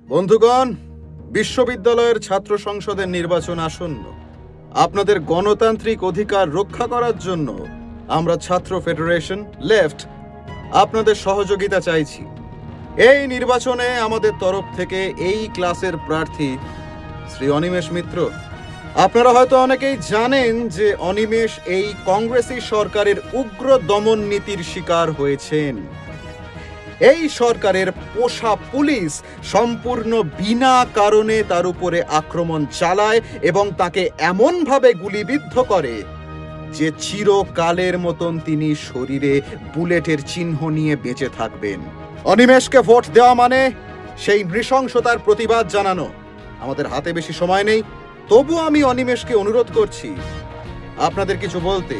বন্ধুগণ, বিশ্ববিদ্যালয়ের ছাত্র সংসদের নির্বাচন আসন্ন। আপনাদের গণতান্ত্রিক অধিকার রক্ষা করার জন্য আমরা ছাত্র ফেডারেশন লেফট আপনাদের সহযোগিতা চাইছি। এই নির্বাচনে আমাদের তরফ থেকে এই ক্লাসের প্রার্থী শ্রী অনিমেষ মিত্র। আপনারা হয়তো অনেকেই জানেন যে অনিমেষ এই কংগ্রেসি সরকারের উগ্র দমন নীতির শিকার হয়েছেন। এই সরকারের পোষা পুলিশ সম্পূর্ণ বিনা কারণে তার উপরে আক্রমণ চালায় এবং তাকে এমনভাবে গুলিবিদ্ধ করে যে চিরকালের মতন তিনি শরীরে বুলেটের চিহ্ন নিয়ে বেঁচে থাকবেন। অনিমেষকে ভোট দেওয়া মানে সেই নৃশংসতার প্রতিবাদ জানানো। আমাদের হাতে বেশি সময় নেই, তবু আমি অনিমেষকে অনুরোধ করছি আপনাদের কিছু বলতে।